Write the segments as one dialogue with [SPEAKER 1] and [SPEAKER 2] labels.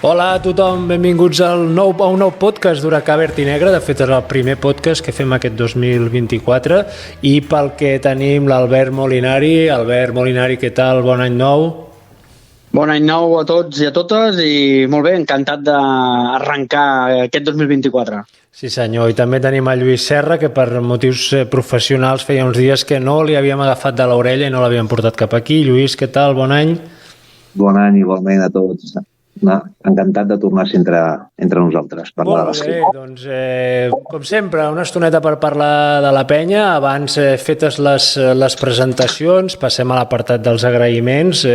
[SPEAKER 1] Hola a tothom, benvinguts a un nou podcast d'Huracà Verd i Negre. De fet, és el primer podcast que fem aquest 2024 i pel que tenim l'Albert Molinari. Albert Molinari, què tal? Bon any nou.
[SPEAKER 2] Bon any nou a tots i a totes i molt bé, encantat d'arrencar aquest 2024.
[SPEAKER 1] Sí senyor, i també tenim a Lluís Serra, que per motius professionals feia uns dies que no li havíem agafat de l'orella i no l'havíem portat cap aquí. Lluís, què tal? Bon any.
[SPEAKER 3] Bon any, igualment a tots. Encantat de tornar entre nosaltres.
[SPEAKER 1] Molt bé, doncs com sempre, una estoneta per parlar de la penya. Abans, fetes les presentacions, passem a l'apartat dels agraïments.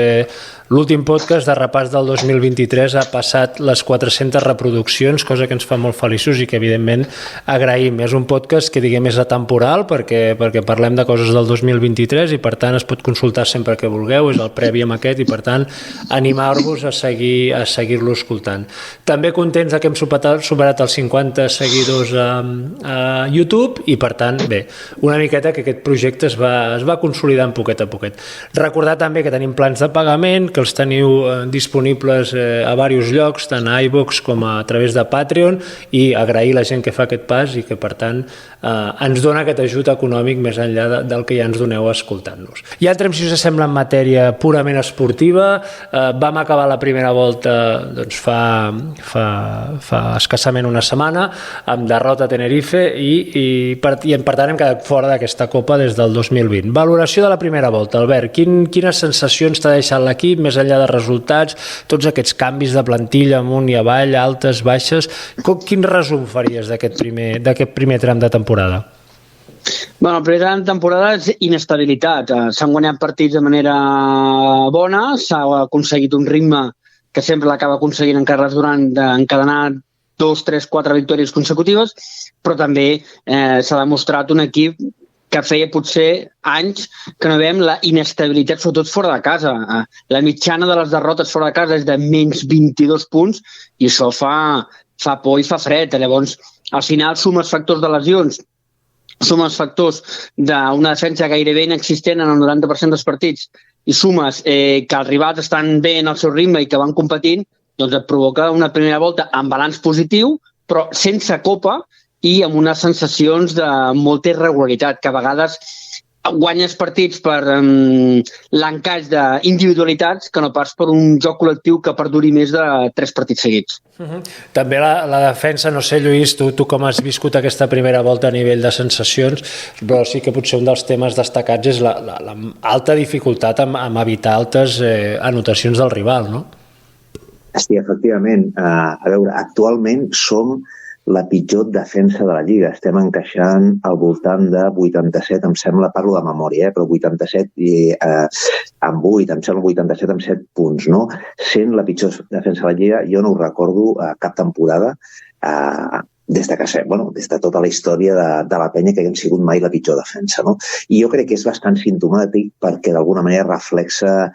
[SPEAKER 1] L'últim podcast de repàs del 2023 ha passat les 400 reproduccions, cosa que ens fa molt feliços i que evidentment agraïm. És un podcast que diguem és atemporal perquè parlem de coses del 2023 i per tant es pot consultar sempre que vulgueu, és el previ amb aquest i per tant animar-vos a seguir-lo escoltant. També contents que hem superat els 50 seguidors a YouTube i per tant, bé, una miqueta que aquest projecte es va consolidant poquet a poquet. Recordar també que tenim plans de pagament, que els teniu disponibles a diversos llocs, tant a iVoox com a través de Patreon, i agrair la gent que fa aquest pas i que per tant ens dona aquest ajut econòmic més enllà del que ja ens doneu escoltant-nos. Ja entrem, si us sembla, en matèria purament esportiva. Vam acabar la primera volta doncs, fa escassament una setmana amb derrota a Tenerife i per tant hem quedat fora d'aquesta Copa des del 2020. Valoració de la primera volta, Albert, quines sensacions t'ha deixat l'equip més enllà de resultats, tots aquests canvis de plantilla amunt i avall, altes, baixes? Quin resum faries d'aquest primer tram de temporada?
[SPEAKER 2] Bueno, el primer tram de temporada és inestabilitat. S'han guanyat partits de manera bona, s'ha aconseguit un ritme que sempre l'acaba aconseguint en Carles Duran d'encadenar 2, 3, 4 victòries consecutives, però també s'ha demostrat un equip que feia potser anys que no veiem la inestabilitat, sobretot fora de casa. La mitjana de les derrotes fora de casa és de menys 22 punts i això fa por i fa fred. Llavors, al final, sumes factors de lesions, sumes factors d'una defensa gairebé inexistent en el 90% dels partits i sumes que els rivals estan bé en el seu ritme i que van competint, doncs et provoca una primera volta amb balanç positiu, però sense Copa i amb unes sensacions de molta irregularitat, que a vegades guanyes partits per l'encaix d'individualitats que no pas per un joc col·lectiu que perduri més de 3 partits seguits.
[SPEAKER 1] També la defensa, no sé, Lluís, tu com has viscut aquesta primera volta a nivell de sensacions, però sí que potser un dels temes destacats és l'alta dificultat en evitar altes anotacions del rival, no?
[SPEAKER 3] Sí, efectivament. A veure, actualment som la pitjor defensa de la Lliga. Estem encaixant al voltant de 87, em sembla, parlo de memòria, però 87 amb 8, em sembla 87 amb 7 punts, no? Sent la pitjor defensa de la Lliga, jo no ho recordo cap temporada des de tota la història de la penya que haguem sigut mai la pitjor defensa, no? I jo crec que és bastant simptomàtic perquè d'alguna manera reflexa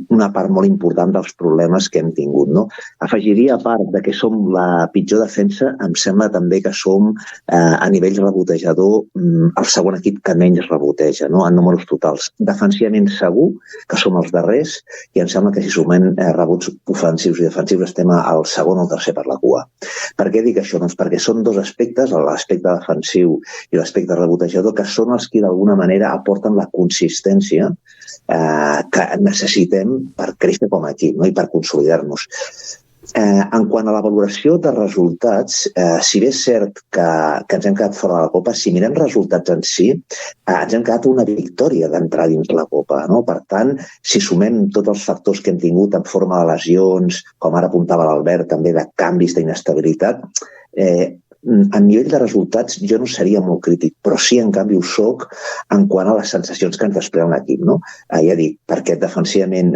[SPEAKER 3] una part molt important dels problemes que hem tingut, no? Afegiria, a part de que som la pitjor defensa, em sembla també que som a nivell rebotejador el segon equip que menys reboteja, no? En números totals. Defensivament segur que som els darrers i em sembla que si sumem rebots ofensius i defensius estem al segon o tercer per la cua. Per què dic això? Doncs perquè són dos aspectes, l'aspecte defensiu i l'aspecte rebotejador, que són els que d'alguna manera aporten la consistència que necessitem per créixer com a equip, no? I per consolidar-nos. En quant a la valoració de resultats, si bé és cert que ens hem quedat fora de la Copa, si mirem resultats en si, ens hem quedat una victòria d'entrar dins la Copa, no? Per tant, si sumem tots els factors que hem tingut en forma de lesions, com ara apuntava l'Albert, també de canvis d'inestabilitat, a nivell de resultats jo no seria molt crític, però sí, en canvi, ho soc en quant a les sensacions que ens desprèn l'equip, no? Ja dic, perquè defensivament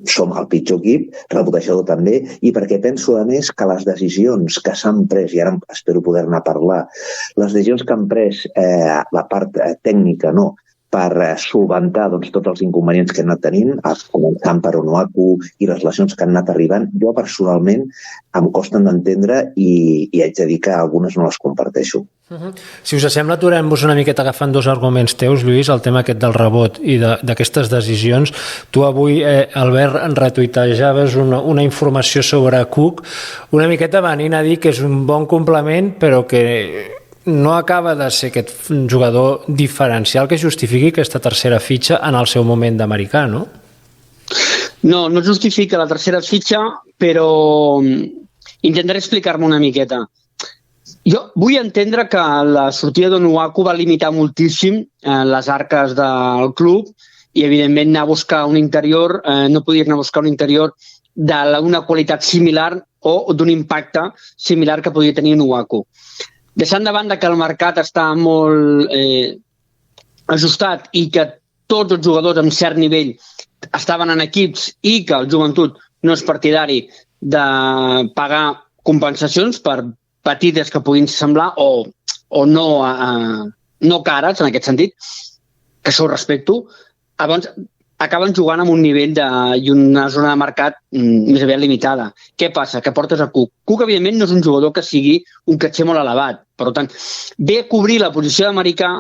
[SPEAKER 3] som el pitjor equip, rebotejador també, i perquè penso, a més, que les decisions que s'han pres, i ara espero poder-ne parlar, les decisions que han pres la part tècnica, no, per solventar tots els inconvenients que han anat tenint, començant per Onuaku i les lesions que han anat arribant. Jo, personalment, em costen d'entendre i haig de dir que algunes no les comparteixo.
[SPEAKER 1] Si us sembla, aturem-vos una miqueta agafant dos arguments teus, Lluís, el tema aquest del rebot i d'aquestes decisions. Tu avui, Albert, retuitejaves una informació sobre Cook, una miqueta venint a dir que és un bon complement, però que no acaba de ser aquest jugador diferencial que justifiqui aquesta tercera fitxa en el seu moment d'americà, no?
[SPEAKER 2] No justifica la tercera fitxa, però intentaré explicar-me una miqueta. Jo vull entendre que la sortida d'Onuaku va limitar moltíssim les arques del club i, evidentment, anar a buscar un interior, no podies anar a buscar un interior d'una qualitat similar o d'un impacte similar que podia tenir Onuaku. Deixant de banda que el mercat està molt ajustat i que tots els jugadors amb cert nivell estaven en equips i que el Joventut no és partidari de pagar compensacions per petites que puguin semblar o no cares, en aquest sentit, que això ho respecto, llavors acaben jugant amb un nivell i una zona de mercat més aviat limitada. Què passa? Que portes a Cook. Cook, evidentment, no és un jugador que sigui un caché molt elevat. Per tant, ve a cobrir la posició d'americà,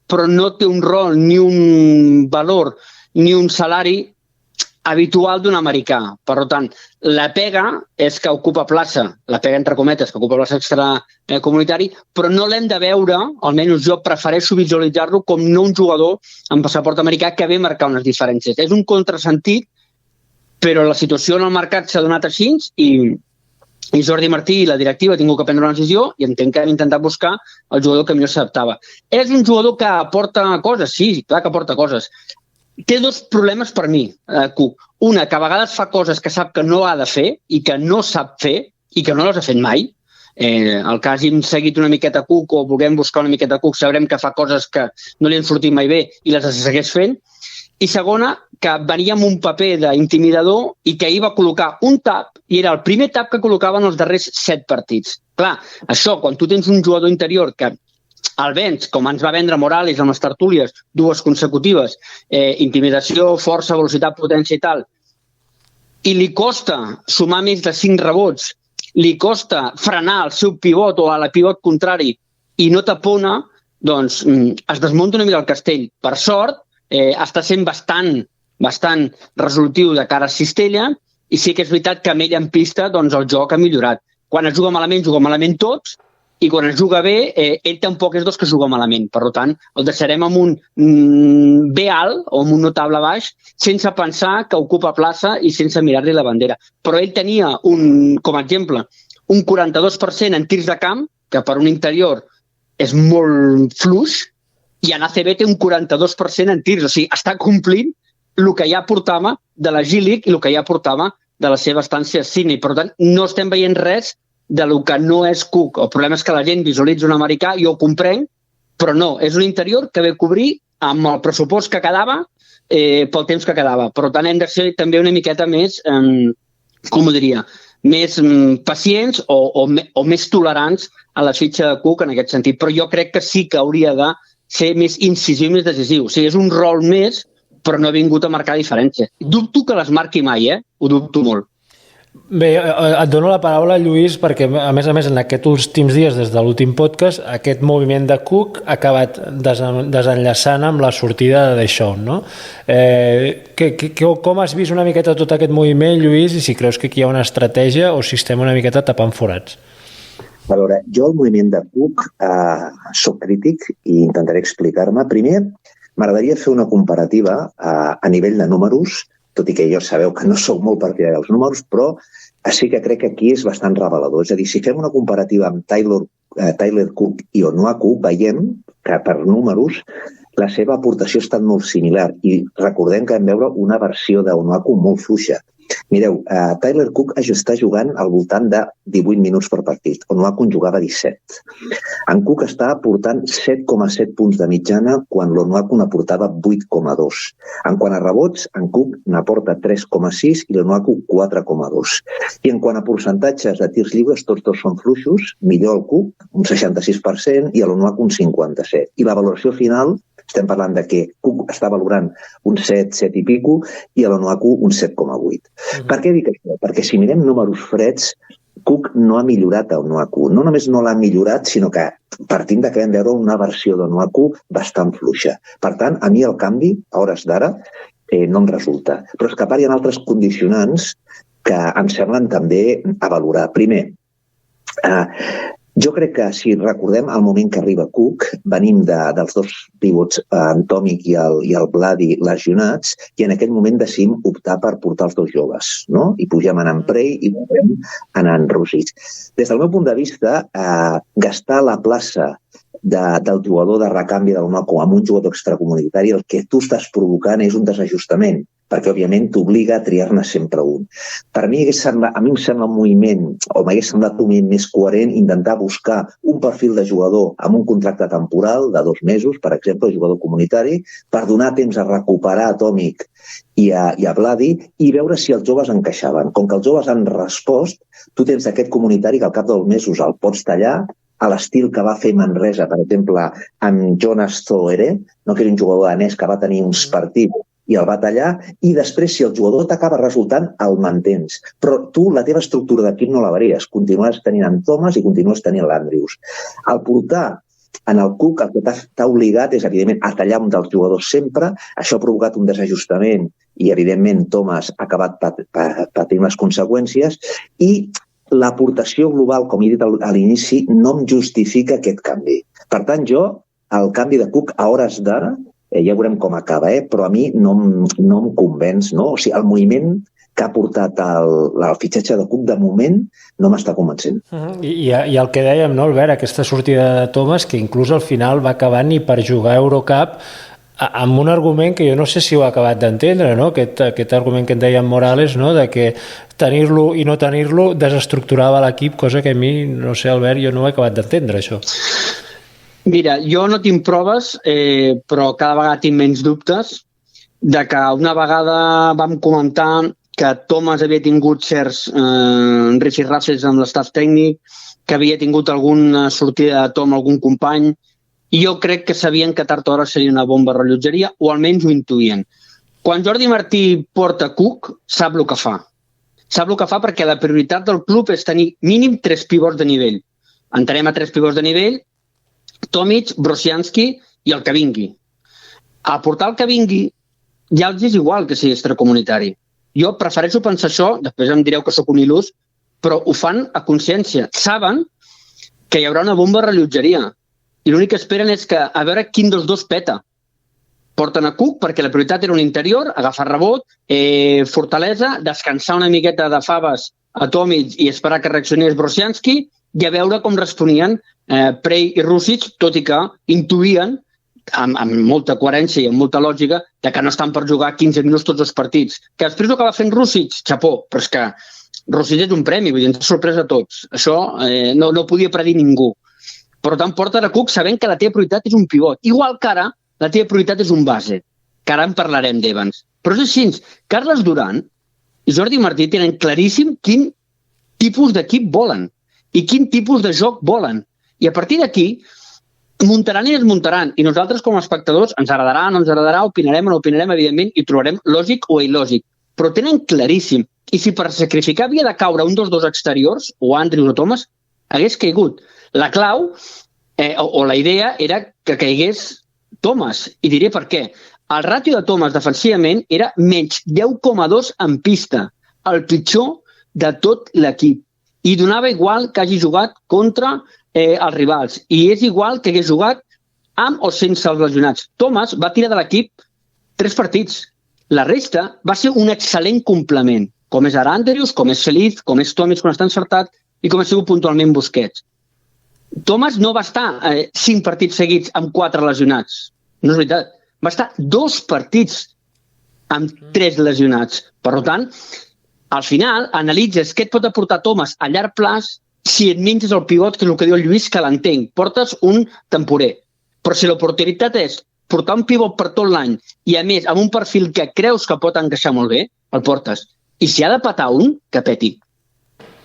[SPEAKER 2] però no té un rol, ni un valor, ni un salari habitual d'un americà. Per tant, la pega és que ocupa plaça, la pega entre cometes, que ocupa plaça extracomunitari, però no l'hem de veure, almenys jo prefereixo visualitzar-lo com no un jugador amb passaport americà que ve a marcar unes diferències. És un contrasentit, però la situació en el mercat s'ha donat així i Jordi Martí i la directiva ha tingut que prendre una decisió i entenc que han intentat buscar el jugador que millor s'adaptava. És un jugador que aporta coses? Sí, clar que aporta coses. Té dos problemes per mi, Cook. Una, que a vegades fa coses que sap que no ha de fer i que no sap fer i que no les ha fet mai. El que hàgim seguit una miqueta Cook o vulguem buscar una miqueta Cook, sabrem que fa coses que no li han sortit mai bé i les segueix fent. I segona, que venia amb un paper d'intimidador i que ahir va col·locar un tap i era el primer tap que col·locava en els darrers 7 partits. Clar, això, quan tu tens un jugador interior que el vens, com ens va vendre Morales amb les tertúlies, 2 consecutives, intimidació, força, velocitat, potència i tal, i li costa sumar més de 5 rebots, li costa frenar el seu pivot o a la pivot contrari i no tapona, doncs es desmunta una mica el castell. Per sort, està sent bastant resolutiu de cara a Cistella i sí que és veritat que amb ell en pista doncs, el joc ha millorat. Quan es juga malament tots, i quan es juga bé, ell tampoc és dels que juga malament. Per tant, el deixarem amb un B alt o amb un notable baix, sense pensar que ocupa plaça i sense mirar-li la bandera. Però ell tenia, com a exemple, un 42% en tirs de camp, que per un interior és molt fluix, i en ACB té un 42% en tirs. O sigui, està complint el que ja portava de la G-League i el que ja portava de la seva estància a Sydney. Per tant, no estem veient res de lo que no és Cook. El problema és que la gent visualitza un americà, jo ho comprenc, però no, és un interior que ve a cobrir amb el pressupost que quedava pel temps que quedava. Per tant, hem de ser també una miqueta més, com ho diria, més pacients o més tolerants a la fitxa de Cook en aquest sentit. Però jo crec que sí que hauria de ser més incisiu, més decisiu. O sigui, és un rol més, però no ha vingut a marcar diferències. Dubto que les marqui mai, Ho dubto molt.
[SPEAKER 1] Bé, et dono la paraula, Lluís, perquè a més, en aquests últims dies, des de l'últim podcast, aquest moviment de Cook ha acabat desenllaçant amb la sortida de Deshaun, no? Com has vist una miqueta tot aquest moviment, Lluís, i si creus que aquí hi ha una estratègia o si estem una miqueta tapant forats?
[SPEAKER 3] A veure, jo el moviment de Cook soc crític i intentaré explicar-me. Primer, m'agradaria fer una comparativa a nivell de números, tot i que jo sabeu que no soc molt partidari dels números, però sí que crec que aquí és bastant revelador. És a dir, si fem una comparativa amb Tyler Cook i Onuaku, veiem que per números la seva aportació ha estat molt similar i recordem que vam veure una versió d'Onuaku molt fluixa. Mireu, Tyler Cook està jugant al voltant de 18 minuts per partit. Onuaku en jugava 17. En Cook està aportant 7,7 punts de mitjana quan l'Onuaku n'aportava 8,2. En quant a rebots, en Cook n'aporta 3,6 i l'Onuaku 4,2. I en quant a percentatges de tirs lliures, tots dos són fluixos. Millor el Cook, un 66%, i l'Onuaku un 57%. I la valoració final Estem parlant de que Cook està valorant un 7, 7 i pico, i a l'Onuaku un 7,8. Per què dic això? Perquè si mirem números freds, Cook no ha millorat el Onuaku. No només no l'ha millorat, sinó que partint de que vam veure una versió d'Onuaku bastant fluixa. Per tant, a mi el canvi, a hores d'ara, no em resulta. Però és que a part hi ha altres condicionants que em semblen també a valorar. Primer, jo crec que si recordem el moment que arriba Cook, venim dels dos pivots, en Tomic i el Vladi, lesionats, i en aquell moment decidim optar per portar els dos joves, no? I pugem anant Prey i pugem anant Rússic. Des del meu punt de vista, gastar la plaça del jugador de recanvi del Onuaku amb un jugador extracomunitari, el que tu estàs provocant és un desajustament, perquè, òbviament, t'obliga a triar-ne sempre un. Per mi, a mi em sembla un moviment, o m'hagués semblat un moviment més coherent, intentar buscar un perfil de jugador amb un contracte temporal de 2 mesos, per exemple, jugador comunitari, per donar temps a recuperar a Tomic i a Vladi i veure si els joves encaixaven. Com que els joves han respost, tu tens aquest comunitari que al cap dels mesos el pots tallar, a l'estil que va fer Manresa, per exemple, amb Jonas Zoere, no, que era un jugador danès que va tenir uns partits i el va tallar, i després, si el jugador t'acaba resultant, el mantens. Però tu, la teva estructura d'equip no la varies. Continues tenint en Thomas i continues tenint l'Andrews. Al portar en el Cook, el que t'ha obligat és, evidentment, a tallar un dels jugadors sempre. Això ha provocat un desajustament i, evidentment, Thomas ha acabat patint les conseqüències, i l'aportació global, com he dit a l'inici, no em justifica aquest canvi. Per tant, jo, el canvi de Cook a hores d'ara, ja veurem com acaba, però a mi no em convenç, no? O sigui, el moviment que ha portat el fitxatge de Cook, de moment, no m'està convencent.
[SPEAKER 1] I el que dèiem, no, Albert, aquesta sortida de Thomas, que inclús al final va acabar ni per jugar a Eurocup, amb un argument que jo no sé si ho ha acabat d'entendre, no? Aquest argument que en deia Morales, no? De que tenir-lo i no tenir-lo desestructurava l'equip, cosa que a mi, no sé, Albert, jo no ho he acabat d'entendre, això.
[SPEAKER 2] Mira, jo no tinc proves, però cada vegada tinc menys dubtes de que una vegada vam comentar que Thomas havia tingut certs rifirrafes amb l'estaf tècnic, que havia tingut alguna sortida de Tom, algun company, i jo crec que sabien que tard o d'hora seria una bomba rellotgeria, o almenys ho intuïen. Quan Jordi Martí porta Cook, sap el que fa. Sap el que fa perquè la prioritat del club és tenir mínim 3 pivots de nivell. Entenem a 3 pivots de nivell, Tomic, Brosianski i el que vingui. A portar el que vingui ja els és igual que sigui extracomunitari. Jo prefereixo pensar això, després em direu que sóc un il·lús, però ho fan a consciència. Saben que hi haurà una bomba rellotgeria i l'únic que esperen és que a veure quin dels dos peta. Porten a Cook perquè la prioritat era un interior, agafar rebot, fortalesa, descansar una miqueta de faves a Tomic i esperar que reaccionés Brosianski i a veure com responien Prey i Rússic, tot i que intuïen, amb molta coherència i amb molta lògica, de que no estan per jugar 15 minuts tots els partits. Que després ho acaba fent Rússic, xapó, però és que Rússic és un premi, vull dir, ens ha sorprès a tots. Això no podia predir ningú. Per tant, porta a Cook sabent que la teva prioritat és un pivot. Igual que ara, la teva prioritat és un base, que ara en parlarem d'Evans. Però és així, Carles Duran i Jordi Martí tenen claríssim quin tipus d'equip volen i quin tipus de joc volen. I a partir d'aquí, muntaran i desmuntaran. I nosaltres, com a espectadors, ens agradarà, no ens agradarà, opinarem o no opinarem, evidentment, i trobarem lògic o il·lògic. Però tenen claríssim. I si per sacrificar havia de caure un dels dos exteriors, o Andrews o Thomas, hagués caigut. La clau, o la idea, era que caigués Thomas. I diré per què. El ràtio de Thomas defensivament era menys 10,2 en pista, el pitjor de tot l'equip. I donava igual que hagi jugat contra els rivals. I és igual que hagués jugat amb o sense els lesionats. Thomas va tirar de l'equip 3 partits. La resta va ser un excel·lent complement, com és ara Andrews, com és Feliz, com és Tomic quan està encertat i com ha sigut puntualment Busquets. Thomas no va estar 5 partits seguits amb 4 lesionats. No és veritat. Va estar 2 partits amb 3 lesionats. Per tant, al final, analitzes què et pot aportar Thomas a llarg plaç si et menges el pivot, que és el que diu el Lluís, que l'entenc. Portes un temporer. Però si l'oportunitat és portar un pivot per tot l'any i, a més, amb un perfil que creus que pot encaixar molt bé, el portes. I si ha de petar un, que peti.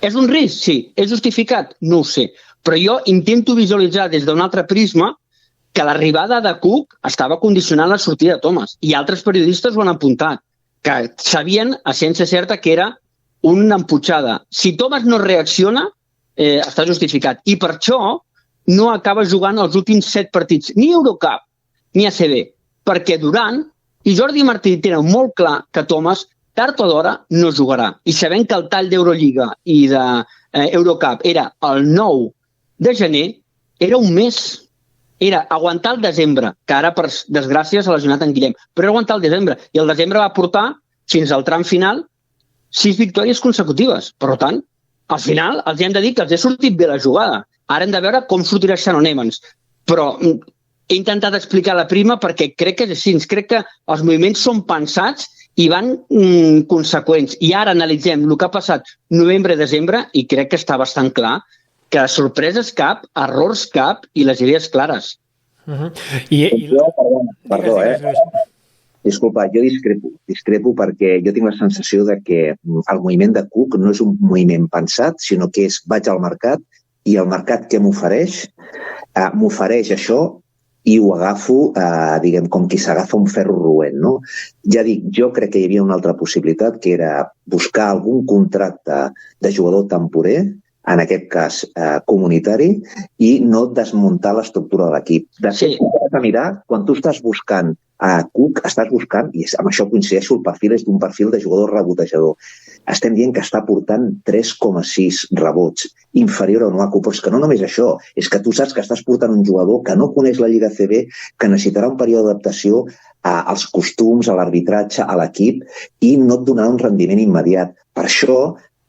[SPEAKER 2] És un risc? Sí. És justificat? No ho sé. Però jo intento visualitzar des d'un altre prisma que l'arribada de Cook estava condicionant la sortida de Thomas. I altres periodistes ho han apuntat, que sabien a ciència certa que era una emputxada. Si Thomas no reacciona, està justificat. I per això no acaba jugant els últims 7 partits, ni Eurocup, ni ACB, perquè Durant i Jordi Martí tenen molt clar que Thomas, tard o d'hora, no jugarà. I sabent que el tall d'Eurolliga i d'Eurocup era el 9 de gener, era un mes. Era aguantar el desembre, que ara, per desgràcia, s'ha lesionat en Guillem, però era aguantar el desembre. I el desembre va portar, fins al tram final, 6 victòries consecutives. Per tant, al final, els hem de dir que els ha sortit bé la jugada. Ara hem de veure com sortirà Shannon Evans. Però he intentat explicar la prima perquè crec que és així. Crec que els moviments són pensats i van conseqüents. I ara analitzem el que ha passat novembre-desembre i crec que està bastant clar que sorpreses cap, errors cap i les idees clares.
[SPEAKER 3] Perdó, Disculpa, jo discrepo perquè jo tinc la sensació de que el moviment de Cook no és un moviment pensat, sinó que és vaig al mercat i el mercat què m'ofereix? M'ofereix això i ho agafo, diguem, com qui s'agafa un ferro roent, no? Ja dic, jo crec que hi havia una altra possibilitat, que era buscar algun contracte de jugador temporer, en aquest cas comunitari, i no desmuntar l'estructura de l'equip. De fet, has de mirar, quan tu estàs buscant a Cook, estàs buscant, i amb això coincideixo, el perfil és d'un perfil de jugador rebotejador. Estem dient que està portant 3,6 rebots, inferior a Onuaku, però és que no només això, és que tu saps que estàs portant un jugador que no coneix la Lliga CB, que necessitarà un període d'adaptació als costums, a l'arbitratge, a l'equip, i no et donarà un rendiment immediat. Per això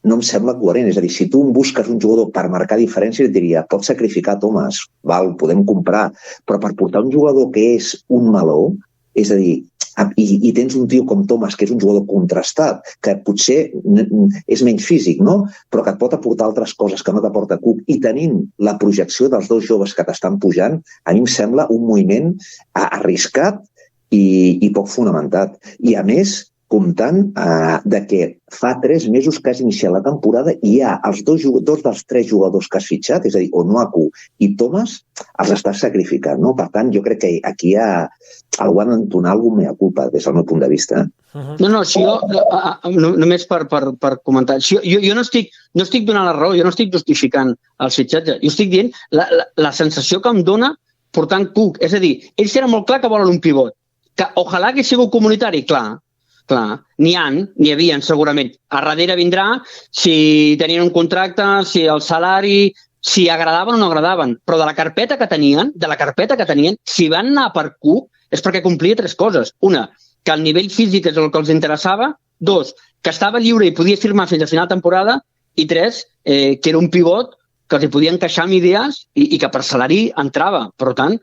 [SPEAKER 3] no em sembla coherent. És a dir, si tu busques un jugador per marcar diferències, et diria, pots sacrificar Thomas, val, podem comprar, però per portar un jugador que és un meló, és a dir, i tens un tio com Thomas, que és un jugador contrastat, que potser és menys físic, no? Però que et pot aportar altres coses que no t'aporta Cook, i tenint la projecció dels dos joves que t'estan pujant, a mi em sembla un moviment arriscat i poc fonamentat. I a més, comptant de que fa 3 mesos que has iniciat la temporada i hi ha els dos dels 3 jugadors que has fitxat, és a dir, Onuaku i Thomas, els estàs sacrificant, no? Per tant, jo crec que aquí algú ha d'entonar alguna mea culpa, des del meu punt de vista.
[SPEAKER 2] No, si jo, només per comentar, si jo no estic donant la raó, jo no estic justificant el fitxatge, jo estic dient la sensació que em dona portant Cook, és a dir, ells tenen molt clar que volen un pivot, que ojalà que sigui comunitari, clar, n'hi havia segurament. A darrere vindrà si tenien un contracte, si el salari, si agradaven o no agradaven. Però de la carpeta que tenien, si van anar per Cook és perquè complia 3 coses. Una, que el nivell físic és el que els interessava. 2, que estava lliure i podia firmar fins a final de temporada. I 3, que era un pivot que els podia encaixar amb idees i que per salari entrava. Per tant,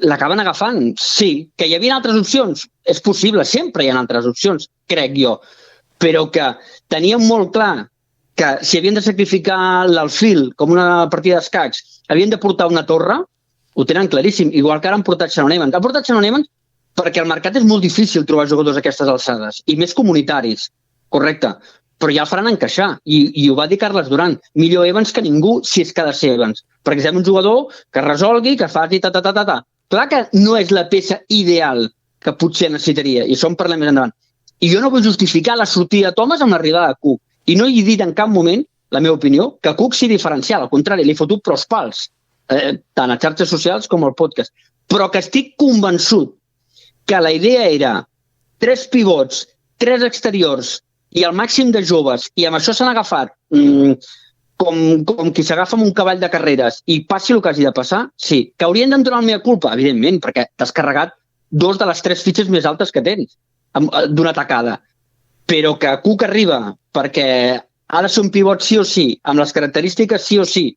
[SPEAKER 2] l'acaben agafant, sí. Que hi havia altres opcions? És possible, sempre hi ha altres opcions, crec jo. Però que tenien molt clar que si havien de sacrificar l'alfil com una partida d'escacs, havien de portar una torre, ho tenen claríssim. Igual que ara han portat Shannon Evans. Han portat Shannon Evans perquè el mercat és molt difícil trobar jugadors a aquestes alçades, i més comunitaris, correcte. Però ja el faran encaixar. I ho va dir Carles Durant. Millor Evans que ningú, si és que ha de ser Evans. Perquè és un jugador que resolgui, que faci ta. Clar que no és la peça ideal que potser necessitaria, i això en parlem més endavant. I jo no vull justificar la sortida de Thomas amb l'arribada de Cook. I no he dit en cap moment, la meva opinió, que Cook sigui diferencial. Al contrari, li he fotut pros pals, tant a xarxes socials com al podcast. Però que estic convençut que la idea era 3 pivots, 3 exteriors i el màxim de joves, i amb això s'han agafat com qui s'agafa amb un cavall de carreres i passi el que hagi de passar, sí. Que haurien d'entonar la meva culpa, evidentment, perquè t'has carregat 2 de les 3 fitxes més altes que tens d'una tacada. Però que Cook arriba perquè ha de ser un pivot sí o sí, amb les característiques sí o sí,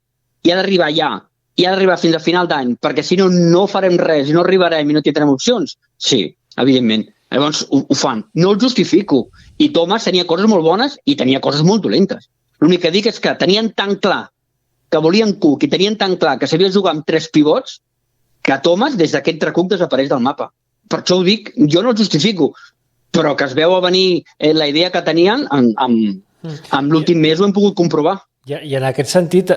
[SPEAKER 2] i ha d'arribar ja, i ha d'arribar fins a final d'any, perquè si no, no farem res i no arribarem i no tindrem opcions, sí, evidentment. Llavors ho fan. No el justifico. I Thomas tenia coses molt bones i tenia coses molt dolentes. L'únic que dic és que tenien tan clar que volien Cook i tenien tan clar que sabia jugar amb 3 pivots que Thomas, des d'aquest Cook, desapareix del mapa. Per això ho dic, jo no el justifico, però que es veu a venir la idea que tenien, amb l'últim mes ho hem pogut comprovar.
[SPEAKER 1] I en aquest sentit,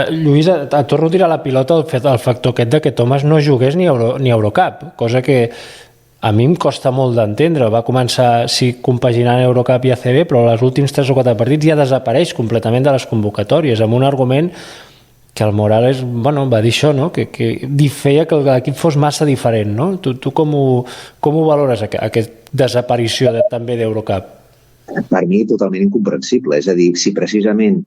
[SPEAKER 1] Lluís, et torno a tirar la pilota el factor aquest de que Thomas no jugués ni Eurocup, cosa que a mi em costa molt d'entendre. Va començar, sí, compaginant Eurocup i ACB, però els últims 3 o 4 partits ja desapareix completament de les convocatòries, amb un argument que el Morales va dir això, no? que feia que l'equip fos massa diferent. No? Tu com ho valores, aquesta desaparició també d'Eurocup?
[SPEAKER 3] Per mi, totalment incomprensible. És a dir, si precisament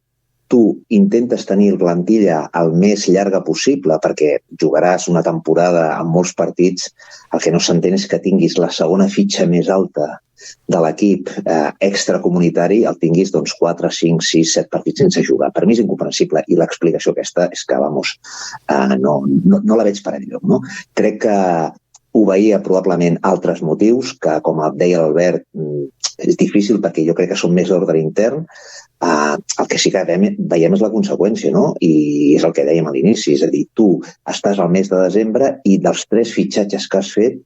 [SPEAKER 3] tu intentes tenir la plantilla el més llarga possible perquè jugaràs una temporada amb molts partits, el que no s'entén és que tinguis la segona fitxa més alta de l'equip extracomunitari, el tinguis 4, 5, 6, 7 partits sense jugar. Per mi és incomprensible i l'explicació aquesta és que, no la veig per enlloc. No? Crec que obeïa probablement altres motius que, com deia l'Albert, és difícil perquè jo crec que són més d'ordre intern. El que sí que veiem és la conseqüència, no? I és el que dèiem a l'inici, és a dir, tu estàs al mes de desembre i dels 3 fitxatges que has fet,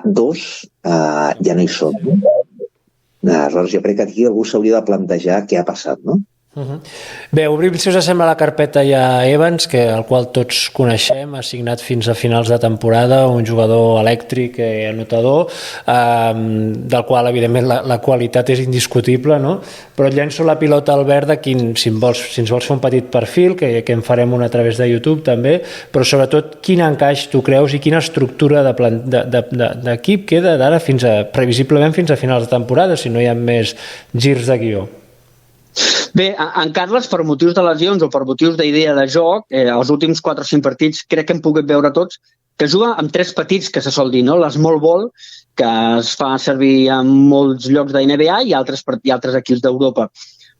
[SPEAKER 3] 2 ja no hi són. Aleshores, jo crec que aquí algú s'hauria de plantejar què ha passat, no?
[SPEAKER 1] Bé, obrim, si us sembla, la carpeta ja a Evans, el qual tots coneixem, ha signat fins a finals de temporada, un jugador elèctric, anotador, del qual, evidentment, la qualitat és indiscutible, no? Però et llenço la pilota, Albert, si ens vols fer un petit perfil, que en farem un a través de YouTube també, però sobretot quin encaix tu creus i quina estructura d'equip queda d'ara previsiblement fins a finals de temporada, si no hi ha més girs de guió.
[SPEAKER 2] Bé, en Carles, per motius de lesions o per motius d'idea de joc, els últims 4 o 5 partits crec que hem pogut veure tots que juga amb 3 petits, que se sol dir, no? L'small ball, que es fa servir en molts llocs de NBA i altres equips d'Europa.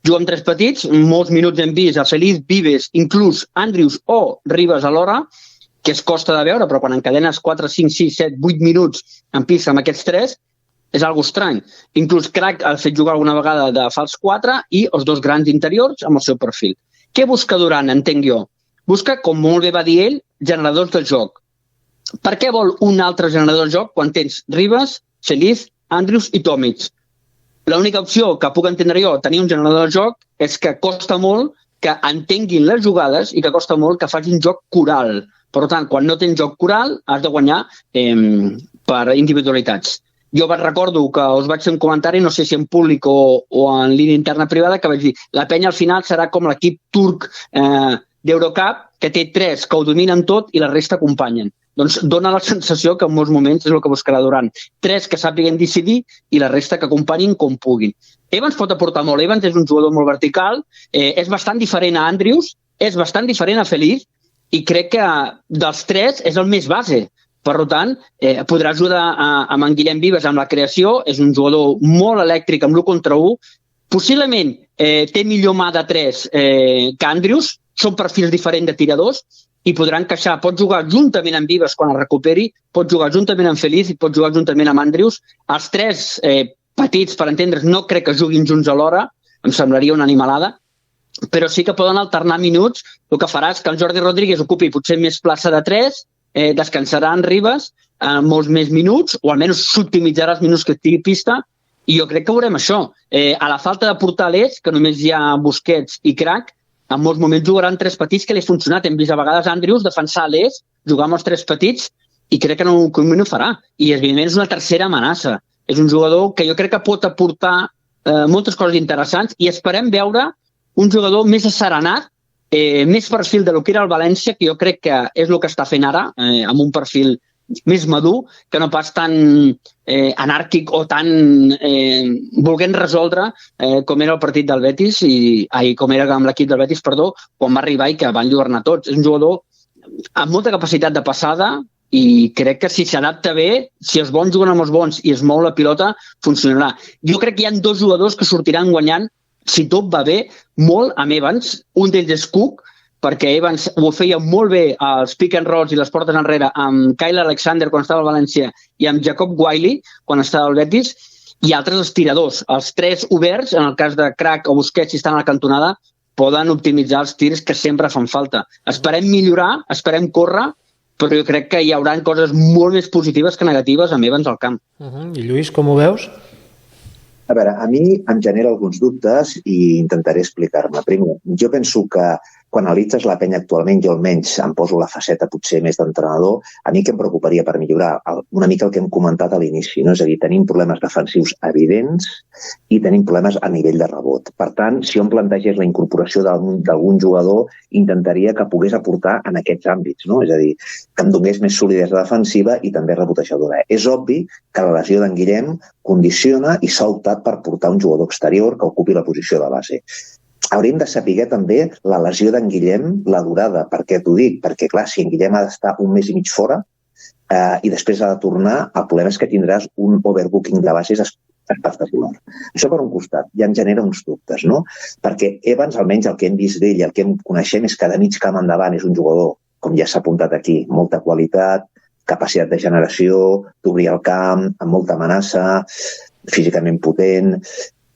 [SPEAKER 2] Juga amb 3 petits, molts minuts hem vist a Feliz, Vives, inclús Andrews o Ribas alhora, que es costa de veure, però quan encadenes 4, 5, 6, 7, 8 minuts en pista amb aquests 3, és algo estrany. Inclús Crack ha fet jugar alguna vegada de fals 4 i els 2 grans interiors amb el seu perfil. Què busca Durant, entenc jo? Busca, com molt bé va dir ell, generadors de joc. Per què vol un altre generador de joc quan tens Ribas, Feliz, Andrews i Tomic? L'única opció que puc entendre jo tenir un generador de joc és que costa molt que entenguin les jugades i que costa molt que facin joc coral. Per tant, quan no tens joc coral, has de guanyar per individualitats. Jo recordo que us vaig fer un comentari, no sé si en públic o en línia interna privada, que vaig dir la penya al final serà com l'equip turc d'Eurocup, que té 3 que ho dominen tot i la resta acompanyen. Doncs dona la sensació que en molts moments és el que buscarà Durant. 3 que sàpiguen decidir i la resta que acompanyin com puguin. Evans pot aportar molt. Evans és un jugador molt vertical, és bastant diferent a Andrews, és bastant diferent a Feliz i crec que dels 3 és el més base. Per tant, podrà ajudar amb en Guillem Vives amb la creació. És un jugador molt elèctric amb l'1 contra 1. Possiblement té millor mà de 3 que Andrews. Són perfils diferents de tiradors i podrà encaixar. Pot jugar juntament amb Vives quan el recuperi, pot jugar juntament amb Feliz i pot jugar juntament amb Andrews. Els 3 petits, per entendre's, no crec que juguin junts alhora. Em semblaria una animalada. Però sí que poden alternar minuts. El que farà és que el Jordi Rodríguez ocupi potser més plaça de 3, descansarà en Ribas molts més minuts, o almenys s'optimitzarà els minuts que estigui pista, i jo crec que veurem això. A la falta de portalers, que només hi ha Busquets i Crack, en molts moments jugaran 3 petits que li ha funcionat. Hem vist a vegades Andrews defensar l'Es, jugar amb els 3 petits, i crec que no ho farà. I evidentment és una tercera amenaça. És un jugador que jo crec que pot aportar moltes coses interessants i esperem veure un jugador més asserenat, més perfil de lo que era el València, que jo crec que és el que està fent ara, amb un perfil més madur, que no pas tan anàrquic o tan volent resoldre com era el partit del Betis, com era amb l'equip del Betis, quan va arribar i que van enlluernar tots. És un jugador amb molta capacitat de passada i crec que si s'adapta bé, si els bons juguen amb els bons i es mou la pilota, funcionarà. Jo crec que hi ha 2 jugadors que sortiran guanyant, si tot va bé, molt amb Evans. Un d'ells és Cook, perquè Evans ho feia molt bé als pick and rolls i les portes enrere amb Kyle Alexander quan estava al València i amb Jacob Wiley quan estava al Betis, i altres els tiradors. Els 3 oberts, en el cas de Crack o Busquets, si estan a la cantonada, poden optimitzar els tirs que sempre fan falta. Esperem millorar, esperem córrer, però jo crec que hi haurà coses molt més positives que negatives amb Evans al camp.
[SPEAKER 1] I Lluís, com ho veus?
[SPEAKER 3] A veure, a mi em genera alguns dubtes i intentaré explicar-me. Primer, jo penso que quan analitzes la penya actualment, jo almenys em poso la faceta potser més d'entrenador, a mi que em preocuparia per millorar una mica el que hem comentat a l'inici, no? És a dir, tenim problemes defensius evidents i tenim problemes a nivell de rebot. Per tant, si jo em plantegés la incorporació d'algun jugador, intentaria que pogués aportar en aquests àmbits, no? És a dir, que em donés més solidesa defensiva i també rebotejadora. És obvi que la lesió d'en Guillem condiciona i s'ha optat per portar un jugador exterior que ocupi la posició de base. Hauríem de saber també la lesió d'en Guillem, la durada. Per què t'ho dic? Perquè, clar, si en Guillem ha d'estar un mes i mig fora i després ha de tornar, el problema és que tindràs un overbooking de bases espectacular. Això per un costat ja em genera uns dubtes, no? Perquè Evans, almenys el que hem vist d'ell, el que em coneixem és que de mig camp endavant és un jugador, com ja s'ha apuntat aquí, molta qualitat, capacitat de generació, d'obrir el camp, amb molta amenaça, físicament potent,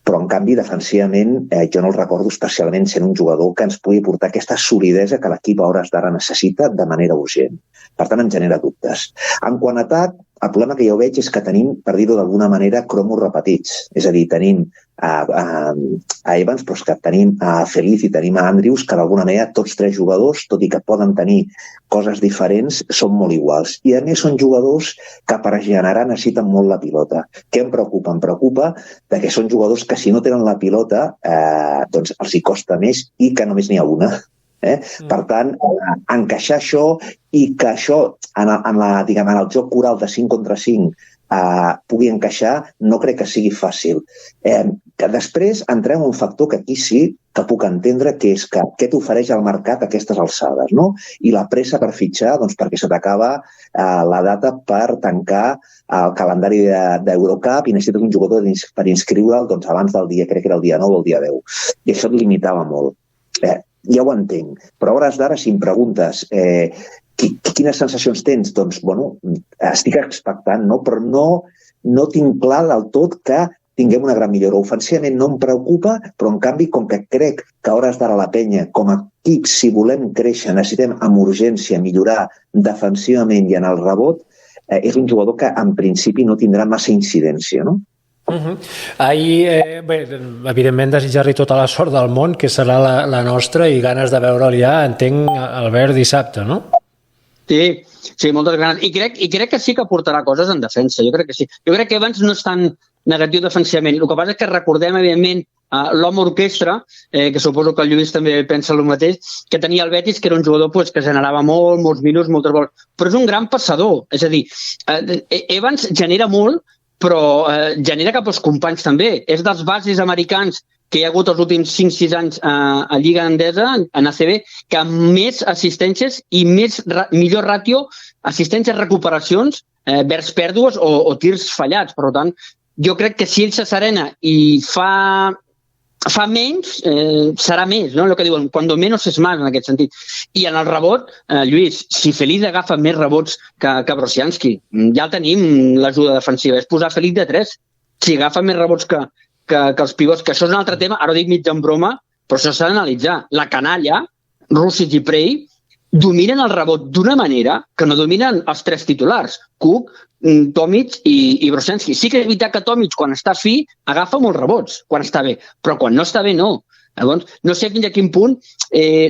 [SPEAKER 3] però en canvi defensivament jo no el recordo especialment sent un jugador que ens pugui portar aquesta solidesa que l'equip a hores d'ara necessita de manera urgent. Per tant, em genera dubtes. En quant a atac, el problema que jo veig és que tenim, per dir-ho d'alguna manera, cromos repetits. És a dir, tenim a Evans, però és que tenim a Feliz i tenim a Andrews, que d'alguna manera tots tres jugadors, tot i que poden tenir coses diferents, són molt iguals. I a més són jugadors que per generar necessiten molt la pilota. Què em preocupa? Em preocupa que són jugadors que si no tenen la pilota doncs els hi costa més i que només n'hi ha una. Per tant, encaixar això i que això en el joc coral de 5 contra 5 pugui encaixar, no crec que sigui fàcil. Que després entrem en un factor que aquí sí que puc entendre, que és que què t'ofereix el mercat a aquestes alçades, no? I la pressa per fitxar, doncs perquè se t'acaba la data per tancar el calendari d'Eurocup i necessites un jugador per inscriure'l doncs, abans del dia, crec que era el dia 9 o el dia 10. I això et limitava molt. Ja ho entenc, però a hores d'ara, si em preguntes quines sensacions tens, doncs, bueno, estic expectant, no? Però no tinc clar del tot que tinguem una gran millora. Ofensivament no em preocupa, però en canvi, com que crec que a hores d'ara la penya, com a equip, si volem créixer, necessitem amb urgència millorar defensivament i en el rebot, és un jugador que en principi no tindrà massa incidència, no?
[SPEAKER 1] Ahir, bé, evidentment desitjar-li tota la sort del món, que serà la nostra, i ganes de veure'l ja, entenc, Albert, dissabte, no?
[SPEAKER 2] Sí, moltes ganes. I crec que sí que aportarà coses en defensa, jo crec que sí. Jo crec que Evans no és tan negatiu defensivament. El que passa és que recordem, evidentment, l'home orquestra, que suposo que el Lluís també pensa el mateix, que tenia el Betis, que era un jugador que generava molts minuts, moltes boles, però és un gran passador. És a dir, Evans genera molt, però genera cap als companys també. És dels bases americans que hi ha hagut els últims 5-6 anys a Lliga Endesa, en ACB, que amb més assistències i millor ràtio, assistències, recuperacions, vers pèrdues o tirs fallats. Per tant, jo crec que si ell s'asserena i fa menys, serà més, no? El que diuen, cuando menos es más, en aquest sentit. I en el rebot, Lluís, si Feliz agafa més rebots que Brosianski, ja tenim l'ajuda defensiva, és posar Feliz de 3. Si agafa més rebots que els pivots, que això és un altre tema, ara ho dic mig en broma, però això s'ha d'analitzar. La canalla, Rusic i Prey, dominen el rebot d'una manera que no dominen els tres titulars, Cook, Tomic i Brosianski. Sí que és veritat que Tomic, quan està fi, agafa molts rebots, quan està bé, però quan no està bé, no. Llavors, no sé fins a quin punt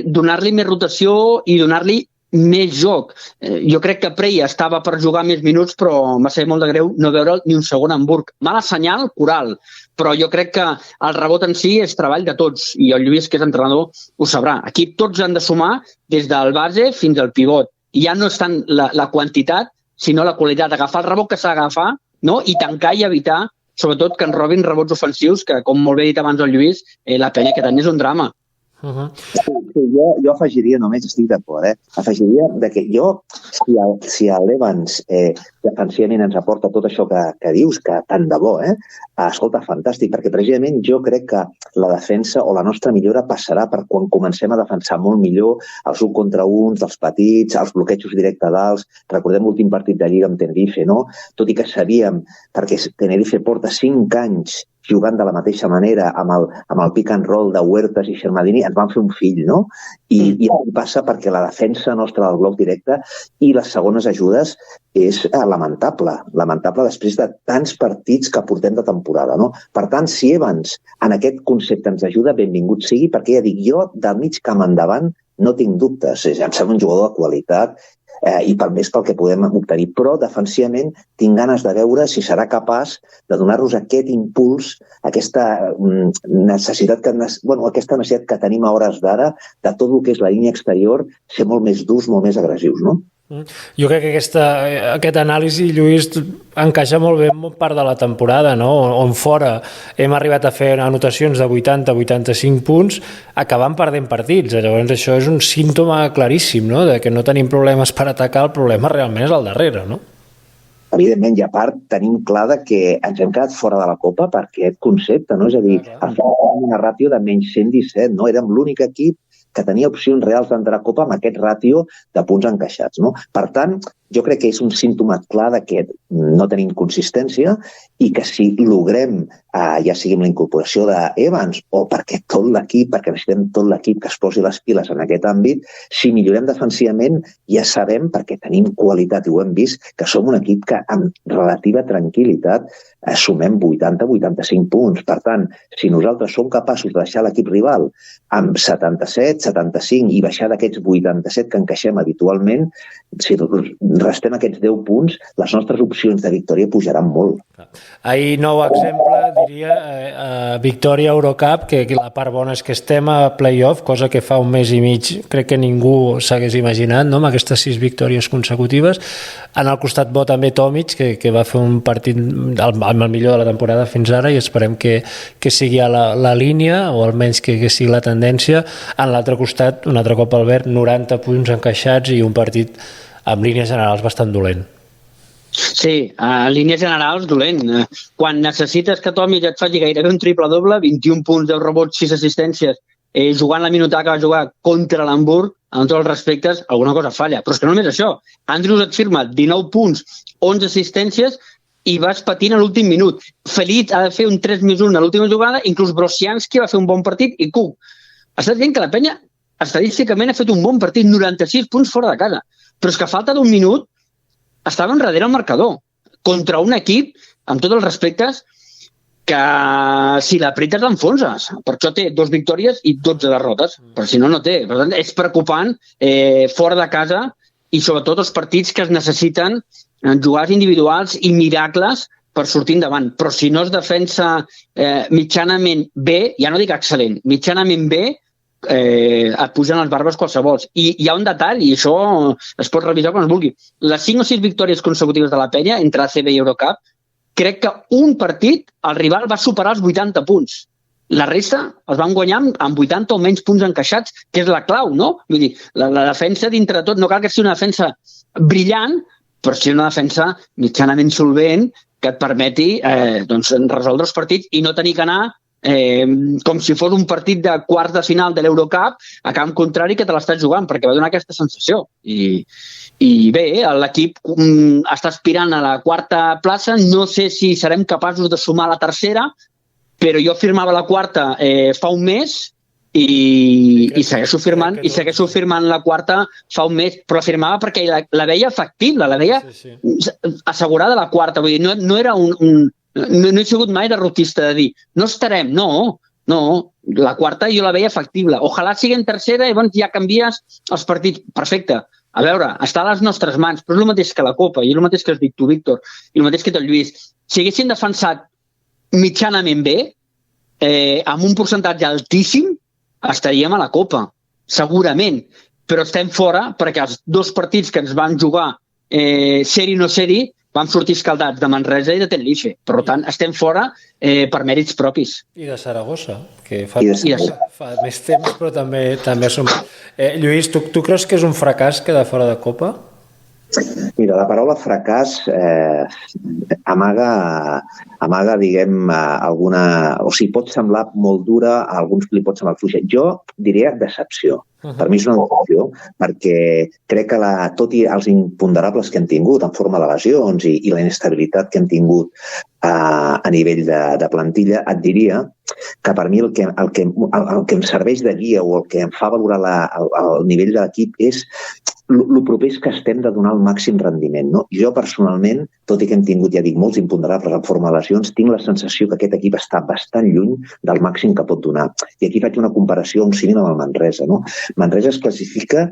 [SPEAKER 2] donar-li més rotació i donar-li més joc. Jo crec que Prey estava per jugar més minuts, però em va ser molt de greu no veure'l ni un segon a Hamburg. Mala senyal, coral, però jo crec que el rebot en si és treball de tots, i el Lluís, que és entrenador, ho sabrà. Aquí tots han de sumar des del base fins al pivot. I ja no és tant la quantitat, sinó la qualitat, agafar el rebot que s'ha d'agafar, no? I tancar i evitar, sobretot, que en robin rebots ofensius, que, com molt bé ha dit abans el Lluís, la penya que tant és un drama.
[SPEAKER 3] Jo afegiria, només estic d'acord, afegiria que jo, si l'Evans defensivament ens aporta tot això que dius, que tant de bo, escolta, fantàstic, perquè precisament jo crec que la defensa o la nostra millora passarà per quan comencem a defensar molt millor els 1 contra 1 dels petits, els bloquejos directe d'alts. Recordem l'últim partit de Lliga amb Tenerife, no? Tot i que sabíem, perquè Tenerife porta 5 anys jugant de la mateixa manera amb el pick and roll de Huertas i Xermadini, ens van fer un fill, no? I passa perquè la defensa nostra del bloc directe i les segones ajudes és lamentable després de tants partits que portem de temporada, no? Per tant, si Evans en aquest concepte ens ajuda, benvingut sigui, perquè ja dic, jo del mig camp endavant no tinc dubtes, em sembla un jugador de qualitat i per més pel que podem obtenir, però defensivament tinc ganes de veure si serà capaç de donar-nos aquest impuls, aquesta necessitat que tenim a hores d'ara de tot el que és la línia exterior, ser molt més durs, molt més agressius, no?
[SPEAKER 1] Jo crec que aquest anàlisi, Lluís, encaixa molt bé en part de la temporada, no? On fora hem arribat a fer anotacions de 80-85 punts, acabant perdent partits. Llavors això és un símptoma claríssim, no? De que no tenim problemes per atacar, el problema realment és al darrere, no?
[SPEAKER 3] Evidentment, i a part tenim clar que ens hem quedat fora de la Copa per aquest concepte, no? És a dir, una ràtio de menys 117, no? Érem l'únic equip que tenia opcions reals d'entrar a Copa amb aquest ràtio de punts encaixats, no? Per tant, jo crec que és un símptoma clar de que no tenim consistència i que si logrem, ja sigui amb la incorporació d'Evans o perquè necessitem tot l'equip que es posi les piles en aquest àmbit, si millorem defensivament ja sabem, perquè tenim qualitat i ho hem vist, que som un equip que amb relativa tranquil·litat sumem 80-85 punts. Per tant, si nosaltres som capaços de deixar l'equip rival amb 77, 75 i baixar d'aquests 87 que encaixem habitualment, si restem aquests 10 punts, les nostres opcions de victòria pujaran molt.
[SPEAKER 1] Ahir, nou exemple, diria, victòria Eurocup, que la part bona és que estem a play-off, cosa que fa un mes i mig crec que ningú s'hagués imaginat, no?, amb aquestes 6 victòries consecutives. En el costat bo també Tomic, que va fer un partit amb el millor de la temporada fins ara i esperem que sigui a la línia, o almenys que sigui la tendència. En l'altre costat, un altre cop Albert, 90 punts encaixats i un partit amb línies generals bastant dolent.
[SPEAKER 2] Sí, en línies generals dolent. Quan necessites que Tomic et faci gairebé un triple-doble, 21 punts, 10 rebots, 6 assistències, jugant la minutà que va jugar contra l'Hamburg, en tots els respectes, alguna cosa falla. Però és que no només això. Andrews et firma 19 punts, 11 assistències i vas patint a l'últim minut. Feliz ha de fer un 3+1 a l'última jugada, inclús Brosianski va fer un bon partit i Cook. Estàs dient que la penya estadísticament ha fet un bon partit, 96 punts fora de casa. Però és que a falta d'un minut estava enrere el marcador contra un equip, amb tots els respectes, que si l'apretes l'enfonses. Per això té 2 victòries i 12 derrotes, però si no, no té. Per tant, és preocupant fora de casa i sobretot els partits que es necessiten jugades individuals i miracles per sortir endavant. Però si no es defensa mitjanament bé, ja no dic excel·lent, mitjanament bé, et pugen les barbes qualsevols. I hi ha un detall, i això es pot revisar quan es vulgui. Les 5 o 6 victòries consecutives de la penya entre ACB i Eurocup, crec que un partit el rival va superar els 80 punts. La resta els van guanyar amb 80 o menys punts encaixats, que és la clau, no? Vull dir, la defensa dintre tot, no cal que sigui una defensa brillant, però sí una defensa mitjanament solvent que et permeti resoldre els partits i no tenir que anar com si fos un partit de quarts de final de l'Eurocup a camp contrari que te l'estàs jugant, perquè va donar aquesta sensació. I bé, l'equip està aspirant a la 4a plaça, no sé si serem capaços de sumar la 3a, però jo firmava la 4a fa un mes i segueixo firmant la 4a fa un mes, però la firmava perquè la veia factible, la veia assegurada la 4a, vull dir, no era no he sigut mai derrotista de dir no estarem, no, la 4a jo la veia factible, ojalà sigui en 3a i llavors ja canvies els partits, perfecte, a veure, està a les nostres mans, però és el mateix que la Copa, i és el mateix que has dit tu, Víctor, i el mateix que tu, Lluís. Si haguessin defensat mitjanament bé, amb un percentatge altíssim, estaríem a la Copa, segurament, però estem fora perquè els 2 partits que ens van jugar ser-hi o no ser-hi vam sortir escaldats de Manresa i de Tenerife. Per tant, estem fora per mèrits propis.
[SPEAKER 1] I de Saragossa, que fa més temps, però també som... Lluís, tu creus que és un fracàs quedar fora de Copa?
[SPEAKER 3] Mira, la paraula fracàs amaga, diguem, alguna... O sigui, pot semblar molt dura, a alguns li pot semblar fluixa. Jo diria decepció. Per mi és una decepció, perquè crec que tot i els imponderables que hem tingut en forma de lesions i la inestabilitat que hem tingut a nivell de plantilla, et diria que per mi el que em serveix de guia o el que em fa valorar el nivell de l'equip és el proper és que estem de donar el màxim rendiment. No? Jo, personalment, tot i que hem tingut, ja dic, molts imponderables en forma de lesions, tinc la sensació que aquest equip està bastant lluny del màxim que pot donar. I aquí faig una comparació, un símil amb el Manresa. No? Manresa es classifica,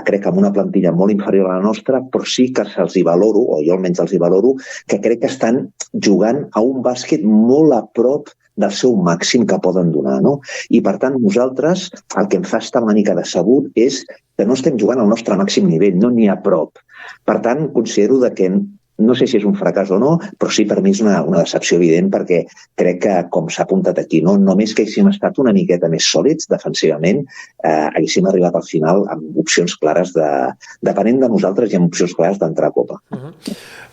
[SPEAKER 3] crec, amb una plantilla molt inferior a la nostra, però sí que se'ls hi valoro, o jo almenys els hi valoro, que crec que estan jugant a un bàsquet molt a prop del seu màxim que poden donar. No? I, per tant, nosaltres, el que em fa estar una mica decebut és que no estem jugant al nostre màxim nivell, no n'hi ha prop. Per tant, considero que no sé si és un fracàs o no, però sí, per mi és una decepció evident, perquè crec que, com s'ha apuntat aquí, només que haguéssim estat una miqueta més sòlids defensivament, haguéssim arribat al final amb opcions clares depenent de nosaltres i amb opcions clares d'entrar a Copa.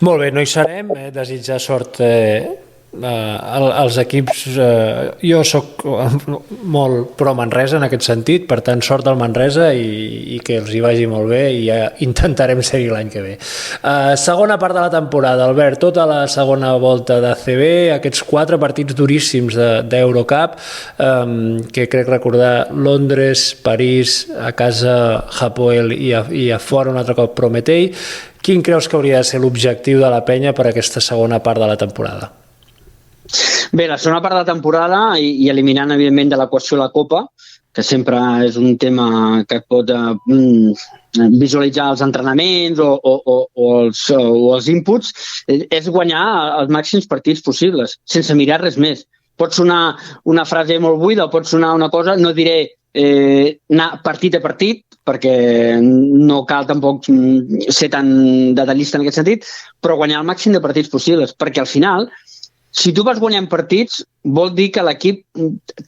[SPEAKER 1] Molt bé, no hi serem. Desitjar sort als equips. Jo soc molt pro Manresa en aquest sentit, per tant sort al Manresa i que els hi vagi molt bé i ja intentarem seguir l'any que ve. Segona part de la temporada, Albert, tota la segona volta d'ACB, aquests 4 partits duríssims d'Eurocup, que crec recordar Londres, París, a casa Hapoel i a fora un altre cop Prometei. Quin creus que hauria de ser l'objectiu de la penya per a aquesta segona part de la temporada?
[SPEAKER 2] Bé, la segona part de la temporada i eliminant, evidentment, de l'equació la Copa, que sempre és un tema que pot visualitzar els entrenaments o els inputs, és guanyar els màxims partits possibles, sense mirar res més. Pot sonar una frase molt buida o pot sonar una cosa, no diré anar partit a partit, perquè no cal tampoc ser tan detallista en aquest sentit, però guanyar el màxim de partits possibles, perquè al final, si tu vas guanyant partits, vol dir que l'equip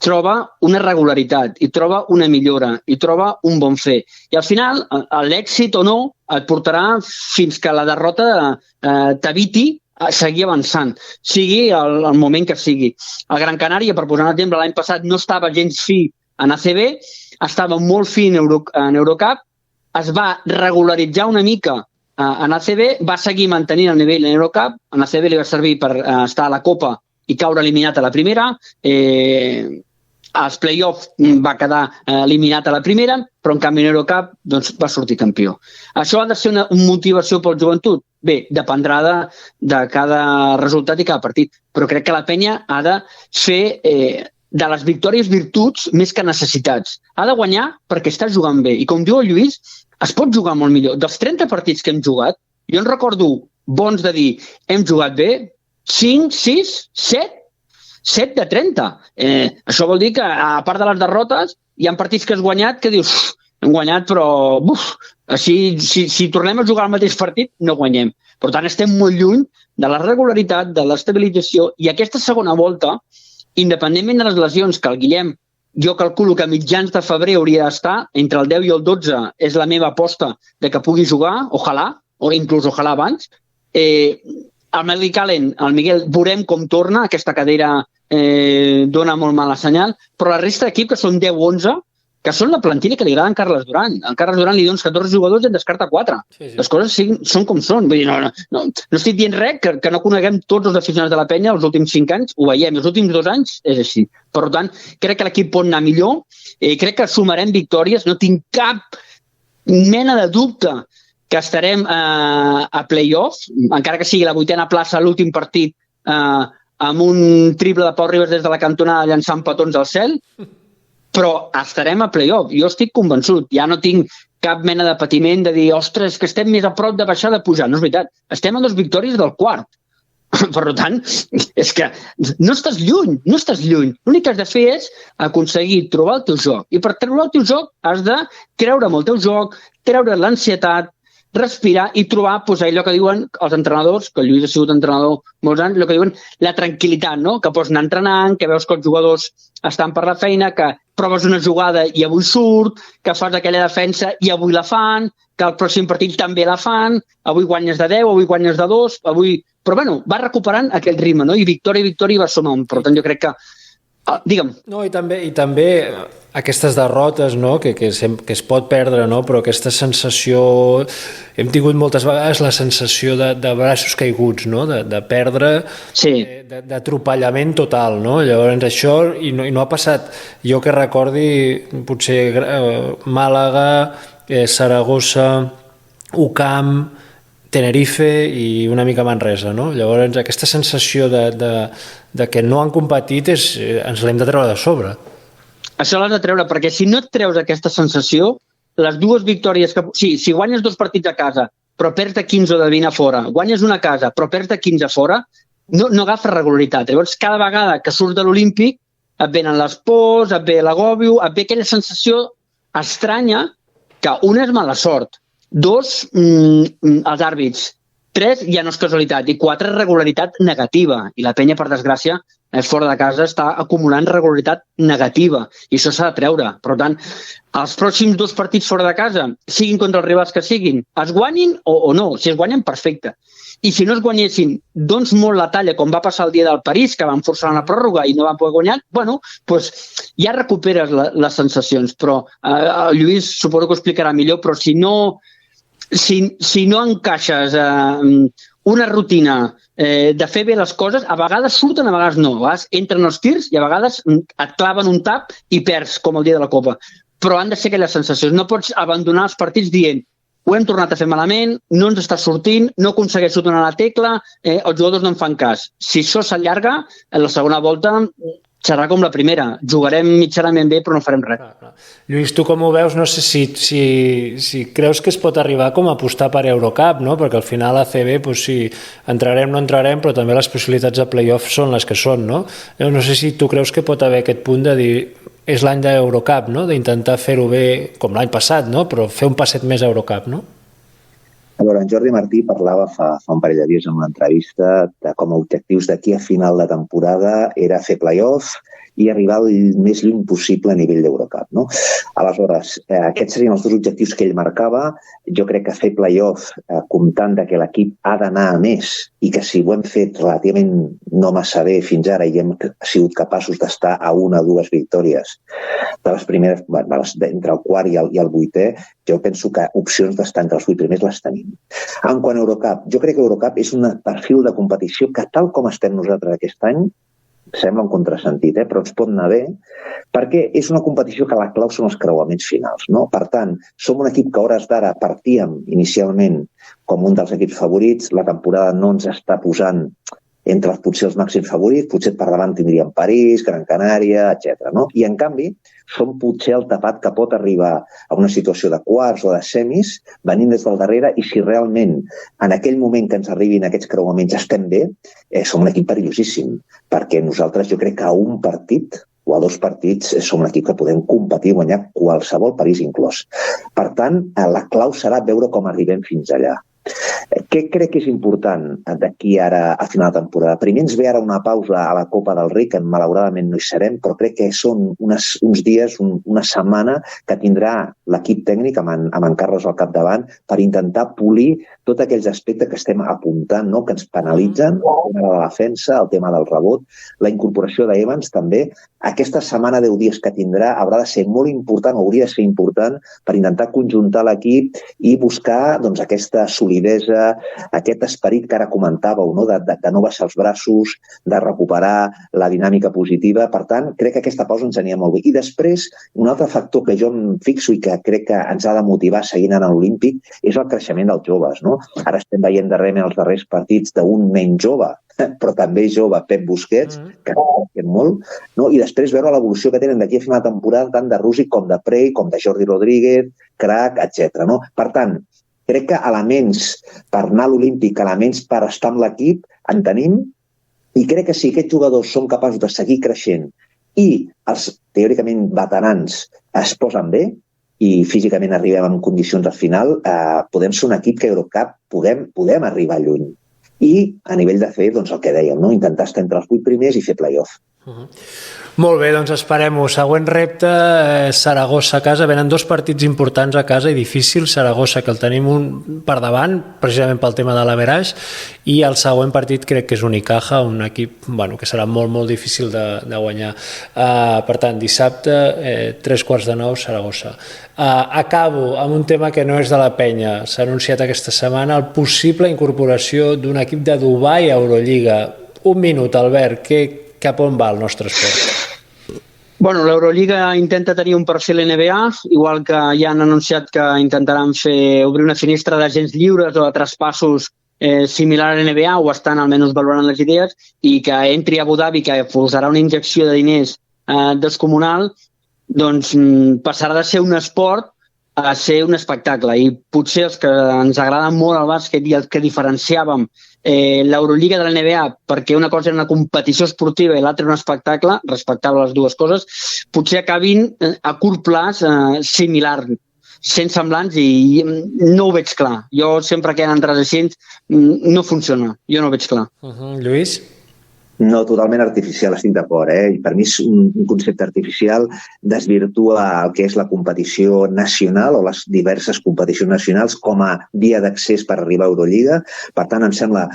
[SPEAKER 2] troba una regularitat, i troba una millora, i troba un bon fer. I al final, l'èxit o no et portarà fins que la derrota t'eviti a seguir avançant, sigui el moment que sigui. El Gran Canària, per posar un exemple, l'any passat no estava gens fi en ACB, estava molt fi en Eurocup, es va regularitzar una mica en ACB, va seguir mantenint el nivell en Eurocup, en ACB li va servir per estar a la Copa i caure eliminat a la primera, als play-offs va quedar eliminat a la primera, però en canvi en Eurocup va sortir campió. Això ha de ser una motivació pel joventut? Bé, dependrà de cada resultat i cada partit, però crec que la penya ha de fer de les victòries virtuts més que necessitats. Ha de guanyar perquè està jugant bé. I com diu el Lluís, es pot jugar molt millor. Dels 30 partits que hem jugat, jo en recordo bons de dir hem jugat bé, 5, 6, 7 de 30. Això vol dir que, a part de les derrotes, hi ha partits que has guanyat que dius, hem guanyat, però si tornem a jugar al mateix partit, no guanyem. Per tant, estem molt lluny de la regularitat, de l'estabilització, i aquesta segona volta, independentment de les lesions que el Guillem, jo calculo que a mitjans de febrer hauria d'estar, entre el 10 i el 12 és la meva aposta de que pugui jugar, ojalà, o inclús ojalà abans. El Mèdic Allen, el Miguel, veurem com torna, aquesta cadera dona molt mala senyal, però la resta d'equip, que són 10-11, que són la plantilla que li agrada a Carles Duran. A Carles Duran li dones 14 jugadors i en descarta 4. Sí. Les coses són com són. Vull dir, no estic dient res que no coneguem tots els aficionats de la penya els últims 5 anys, ho veiem, els últims 2 anys és així. Per tant, crec que l'equip pot anar millor, crec que sumarem victòries, no tinc cap mena de dubte que estarem a play-off, encara que sigui la 8a plaça, l'últim partit, amb un triple de Pau Ribas des de la cantonada llançant petons al cel, però estarem a play-off. Jo estic convençut. Ja no tinc cap mena de patiment de dir, ostres, que estem més a prop de baixar, de pujar. No és veritat. Estem a 2 victòries del quart. Per tant, és que no estàs lluny, no estàs lluny. L'únic que has de fer és aconseguir trobar el teu joc. I per trobar el teu joc has de creure en el teu joc, treure l'ansietat, respirar i trobar allò que diuen els entrenadors, que el Lluís ha sigut entrenador molts anys, allò que diuen la tranquil·litat, no? Que pots anar entrenant, que veus que els jugadors estan per la feina, que proves una jugada i avui surt, que fas aquella defensa i avui la fan, que el pròxim partit també la fan, avui guanyes de 10, avui guanyes de 2, avui... Però bueno, va recuperant aquell ritme, no? I victòria va sumar. Per tant, jo crec que... Digue'm.
[SPEAKER 1] No, i també aquestes derrotes, no? que es pot perdre, no? Però aquesta sensació, hem tingut moltes vegades la sensació de braços caiguts, no? De perdre, d'atropellament total, no? Llavors això, i no ha passat, jo que recordi, potser Màlaga, Saragossa, UCAM, Tenerife i una mica Manresa, no? Llavors aquesta sensació de que no han competit ens l'hem de treure de sobre.
[SPEAKER 2] Això l'has de treure, perquè si no et treus aquesta sensació, les dues victòries que... Si guanyes 2 partits a casa, però perds de 15 o de 20 a fora, guanyes una a casa, però perds de 15 a fora, no agafes regularitat. Llavors, cada vegada que surts de l'Olímpic, et venen les pors, et ve l'agòbio, et ve aquella sensació estranya que una és mala sort, 2, els àrbits, 3, ja no és casualitat, i 4, regularitat negativa. I la penya, per desgràcia, fora de casa està acumulant regularitat negativa, i això s'ha de treure. Per tant, els pròxims 2 partits fora de casa, siguin contra els rivals que siguin, es guanyin o no. Si es guanyen, perfecte. I si no es guanyessin, doncs molt la talla, com va passar el dia del París, que van forçar una pròrroga i no van poder guanyar, bueno, doncs ja recuperes les sensacions. Però el Lluís suposo que ho explicarà millor, però si no encaixes una rutina de fer bé les coses, a vegades surten, a vegades no. A vegades entren els tirs i a vegades et claven un tap i perds, com el dia de la Copa. Però han de ser aquelles sensacions. No pots abandonar els partits dient ho hem tornat a fer malament, no ens està sortint, no aconsegueixo donar la tecla, els jugadors no en fan cas. Si això s'allarga, la segona volta serà com la primera. Jugarem mitjanament bé, però no farem res.
[SPEAKER 1] Lluís, tu com ho veus? No sé si creus que es pot arribar com a apostar per Eurocup, no? Perquè al final a ACB, doncs, si entrarem no entrarem, però també les possibilitats de play-off són les que són, no? No sé si tu creus que pot haver aquest punt de dir és l'any d'Eurocup, no? D'intentar fer-ho bé com l'any passat, no? Però fer un passet més a Eurocup, no?
[SPEAKER 3] A veure, en Jordi Martí parlava fa un parell de dies en una entrevista de com a objectius d'aquí a final de temporada era fer play-off i arribar el més lluny possible a nivell d'Eurocup, no? Aleshores, aquests serien els 2 objectius que ell marcava. Jo crec que fer play-off comptant que l'equip ha d'anar a més i que si ho hem fet relativament no massa bé fins ara i hem sigut capaços d'estar a 1 o 2 victòries de les primeres, entre el quart i el 8è, jo penso que opcions d'estar entre els 8 primers les tenim. En quant a Eurocup, jo crec que Eurocup és un perfil de competició que tal com estem nosaltres aquest any, sembla un contrasentit, però ens pot anar bé, perquè és una competició que la clau són els creuaments finals, no? Per tant, som un equip que a hores d'ara partíem inicialment com un dels equips favorits, la temporada no ens està posant entre potser els màxims favorits, potser per davant tindríem París, Gran Canària, etc. No? I en canvi, som potser el tapat que pot arribar a una situació de quarts o de semis, venint des del darrere, i si realment en aquell moment que ens arribin aquests creuaments estem bé, som un equip perillosíssim, perquè nosaltres jo crec que a un partit o a 2 partits som un equip que podem competir i guanyar qualsevol, París inclòs. Per tant, la clau serà veure com arribem fins allà. Què crec que és important d'aquí ara a final de temporada? Primer ens ve ara una pausa a la Copa del Rei, que malauradament no hi serem, però crec que són uns dies, una setmana que tindrà l'equip tècnic amb en Carles al capdavant per intentar polir tots aquells aspectes que estem apuntant, no? Que ens penalitzen, el tema de la defensa, el tema del rebot, la incorporació d'Evans també. Aquesta setmana, 10 dies que tindrà, haurà de ser molt important, o hauria de ser important, per intentar conjuntar l'equip i buscar aquesta solidesa, aquest esperit que ara comentàveu, no? De no baixar els braços, de recuperar la dinàmica positiva. Per tant, crec que aquesta pausa ens aniria molt bé. I després, un altre factor que jo em fixo i que crec que ens ha de motivar seguint en l'Olímpic és el creixement dels joves, no? Ara estem veient darrerament els darrers partits d'un menys jove, però també jove, Pep Busquets, que creixen molt, no? I després veure l'evolució que tenen d'aquí a final de temporada tant de Rússic com de Prey, com de Jordi Rodríguez, Crac, etc. No? Per tant, crec que elements per anar a l'Olímpic, elements per estar amb l'equip, en tenim, i crec que si aquests jugadors són capaços de seguir creixent i els teòricament veterans es posen bé i físicament arribem en condicions al final, podem ser un equip que a Eurocup podem arribar lluny. I a nivell de fer, doncs el que dèiem, no? Intentar estar entre els 8 primers i fer play-off.
[SPEAKER 1] Molt bé, doncs esperem-ho. Següent repte, Saragossa a casa. Venen 2 partits importants a casa i difícils. Saragossa, que el tenim un per davant, precisament pel tema de l'average, i el següent partit crec que és Unicaja, un equip que serà molt, molt difícil de guanyar. Per tant, dissabte, 8:45, Saragossa. Acabo amb un tema que no és de la penya. S'ha anunciat aquesta setmana el possible incorporació d'un equip de Dubai a Eurolliga. Un minut, Albert, cap on va el nostre esport?
[SPEAKER 2] Bueno, l'Eurolliga intenta tenir un perfil NBA, igual que ja han anunciat que intentaran obrir una finestra d'agents lliures o de traspassos similar a l'NBA, o estan almenys valorant les idees, i que entri a Abu Dhabi, que posarà una injecció de diners descomunal, doncs passarà de ser un esport a ser un espectacle. I potser els que ens agraden molt el bàsquet i els que diferenciàvem l'Eurolliga de la NBA, perquè una cosa era una competició esportiva i l'altra un espectacle, respectable les dues coses, potser acabin a curt plaç similar, sent semblants, i no ho veig clar. Jo sempre que han entrat així no funciona, jo no ho veig clar.
[SPEAKER 1] Lluís?
[SPEAKER 3] No, totalment artificial, estic d'acord. I per mi és un concepte artificial, desvirtua el que és la competició nacional o les diverses competicions nacionals com a via d'accés per arribar a Eurolliga. Per tant, em sembla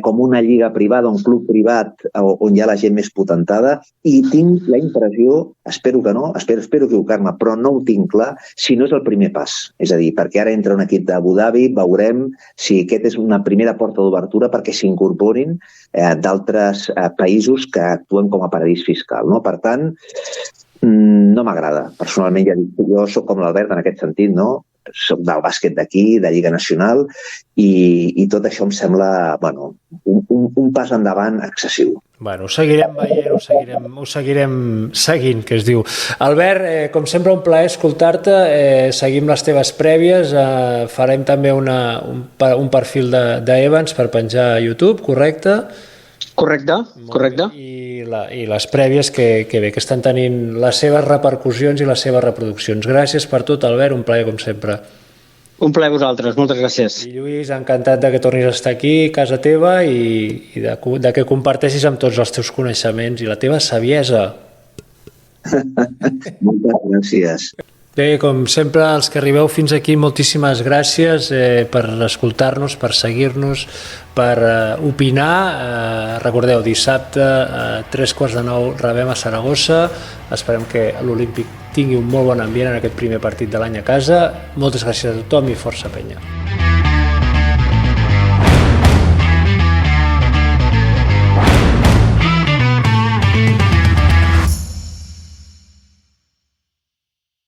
[SPEAKER 3] com una lliga privada, un club privat on hi ha la gent més potentada, i tinc la impressió, espero que no, espero equivocar-me, però no ho tinc clar, si no és el primer pas. És a dir, perquè ara entra un equip d'Abu Dhabi, veurem si aquest és una primera porta d'obertura perquè s'incorporin d'altres països que actuen com a paradís fiscal. No? Per tant, no m'agrada. Personalment, jo soc com l'Albert en aquest sentit, no? Soc del bàsquet d'aquí, de Lliga Nacional, i tot això em sembla un pas endavant excessiu.
[SPEAKER 1] Ho seguirem veient, ho seguirem seguint, que es diu. Albert, com sempre, un plaer escoltar-te. Seguim les teves prèvies. Farem també un perfil d'Evans per penjar a YouTube, correcte?
[SPEAKER 2] Correcte.
[SPEAKER 1] I les prèvies que estan tenint les seves repercussions i les seves reproduccions. Gràcies per tot, Albert, un plaer com sempre.
[SPEAKER 2] Un plaer a vosaltres, moltes gràcies.
[SPEAKER 1] I Lluís, encantat que tornis a estar aquí, a casa teva, i de que comparteixis amb tots els teus coneixements i la teva saviesa.
[SPEAKER 3] Moltes gràcies.
[SPEAKER 1] Bé, com sempre, els que arribeu fins aquí, moltíssimes gràcies per escoltar-nos, per seguir-nos, per opinar. Recordeu, dissabte a 8:45 rebem a Saragossa. Esperem que l'Olímpic tingui un molt bon ambient en aquest primer partit de l'any a casa. Moltes gràcies a tothom i força penya.